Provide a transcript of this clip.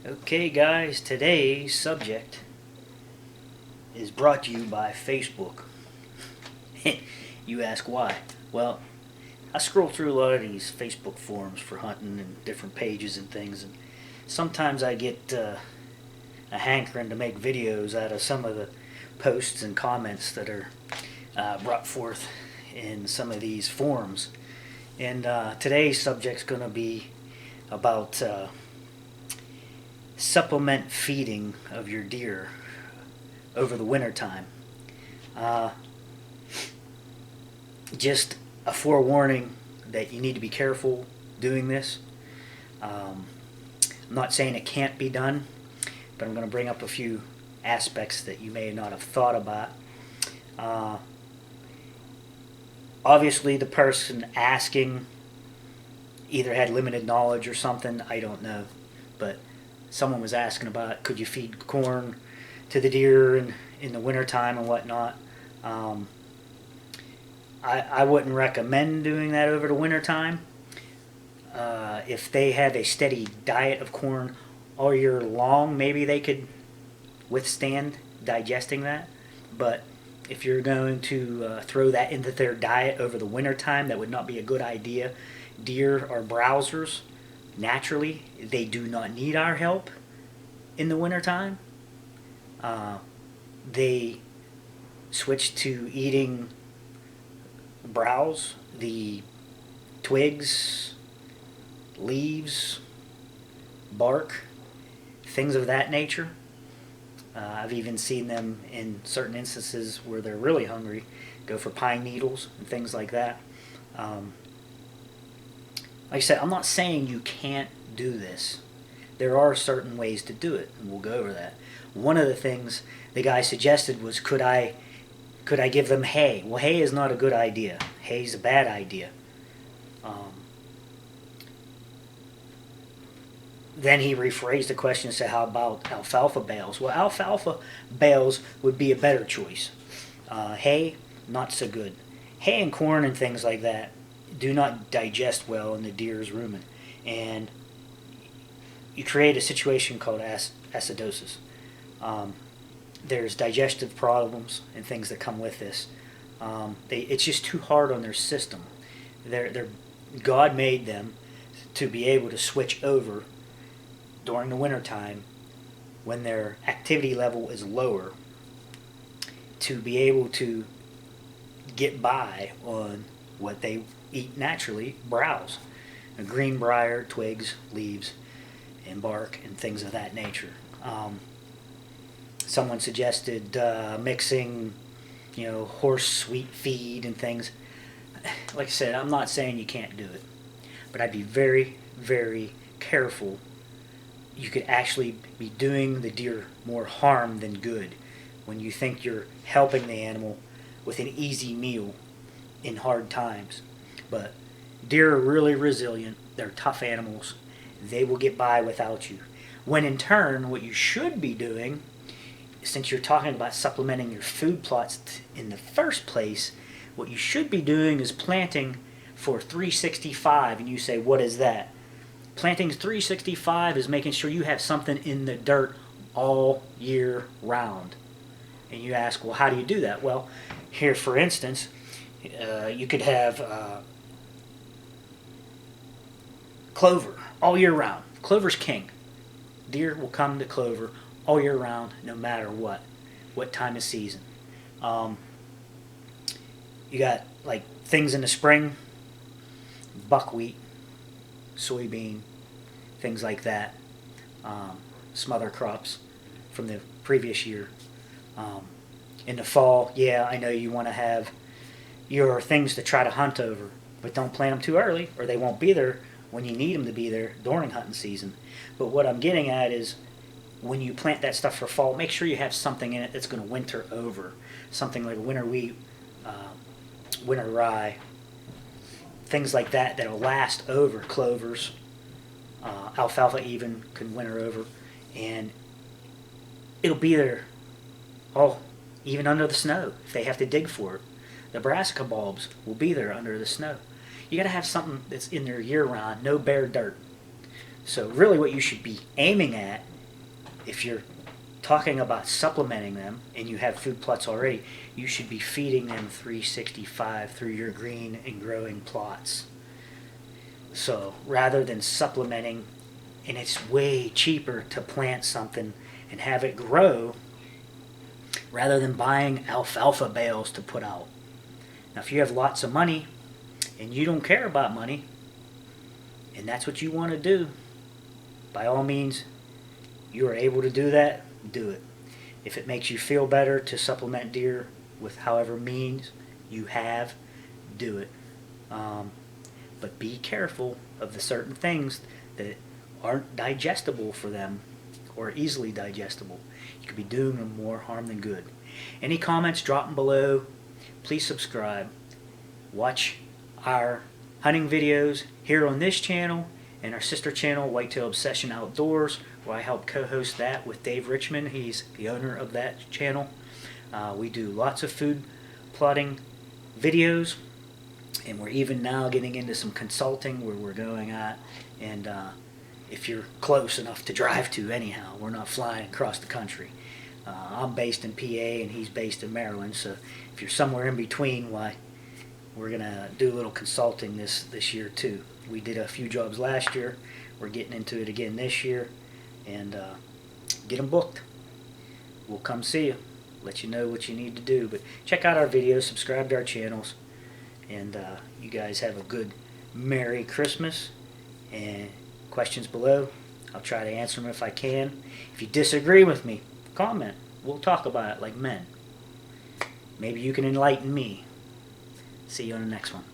Okay, guys, today's subject is brought to you by Facebook. You ask why? Well, I scroll through a lot of these Facebook forums for hunting and different pages and things, and sometimes I get a hankering to make videos out of some of the posts and comments that are brought forth in some of these forums. And today's subject's going to be about supplement feeding of your deer over the winter time. Just a forewarning that you need to be careful doing this. I'm not saying it can't be done, but I'm going to bring up a few aspects that you may not have thought about. Obviously, the person asking either had limited knowledge or something, I don't know, but someone was asking about could you feed corn to the deer in the wintertime and whatnot. I wouldn't recommend doing that over the wintertime. If they have a steady diet of corn all year long, maybe they could withstand digesting that. But if you're going to throw that into their diet over the wintertime, that would not be a good idea. Deer are browsers. Naturally, they do not need our help in the wintertime. They switch to eating browse, the twigs, leaves, bark, things of that nature. I've even seen them in certain instances where they're really hungry go for pine needles and things like that. Like I said, I'm not saying you can't do this. There are certain ways to do it, and we'll go over that. One of the things the guy suggested was, could I give them hay? Well, hay is not a good idea. Hay's a bad idea. Then he rephrased the question and said, how about alfalfa bales? Well, alfalfa bales would be a better choice. Hay, not so good. Hay and corn and things like that do not digest well in the deer's rumen, and you create a situation called acidosis. There's digestive problems and things that come with this. It's just too hard on their system. God made them to be able to switch over during the wintertime when their activity level is lower, to be able to get by on what they eat naturally, browse. Greenbrier, twigs, leaves, and bark, and things of that nature. Someone suggested mixing, horse sweet feed and things. Like I said, I'm not saying you can't do it, but I'd be very, very careful. You could actually be doing the deer more harm than good when you think you're helping the animal with an easy meal in hard times. But deer are really resilient. They're tough animals. They will get by without you. When in turn, what you should be doing, since you're talking about supplementing your food plots in the first place, what you should be doing is planting for 365. And you say, what is that? Planting 365 is making sure you have something in the dirt all year round. And you ask, well, how do you do that? Well, here, for instance, you could have clover all year round. Clover's king. Deer will come to clover all year round, no matter what time of season. You got like things in the spring, buckwheat, soybean, things like that. Some other crops from the previous year. In the fall, yeah, I know you want to have your things to try to hunt over, but don't plant them too early or they won't be there when you need them to be there during hunting season. But what I'm getting at is, when you plant that stuff for fall, make sure you have something in it that's going to winter over. Something like winter wheat, winter rye, things like that that'll last over. Clovers, alfalfa even can winter over, and it'll be there even under the snow if they have to dig for it. The brassica bulbs will be there under the snow. You got to have something that's in there year round, no bare dirt. So really what you should be aiming at if you're talking about supplementing them and you have food plots already, you should be feeding them 365 through your green and growing plots. So rather than supplementing, and it's way cheaper to plant something and have it grow rather than buying alfalfa bales to put out. Now if you have lots of money and you don't care about money and that's what you want to do, by all means, you are able to do that, do it. If it makes you feel better to supplement deer with however means you have, do it. But be careful of the certain things that aren't digestible for them or easily digestible. You could be doing them more harm than good. Any comments, drop them below. Please subscribe. Watch our hunting videos here on this channel and our sister channel, Whitetail Obsession Outdoors, where I help co-host that with Dave Richmond. He's the owner of that channel. We do lots of food plotting videos, and we're even now getting into some consulting where we're going at, and if you're close enough to drive to anyhow, we're not flying across the country. I'm based in PA and he's based in Maryland, so if you're somewhere in between, why, we're gonna do a little consulting this year too. We did a few jobs last year. We're getting into it again this year, and get them booked. We'll come see you, let you know what you need to do. But check out our videos, subscribe to our channels, and you guys have a good Merry Christmas. And questions below, I'll try to answer them if I can. If you disagree with me, comment. We'll talk about it like men. Maybe you can enlighten me. See you on the next one.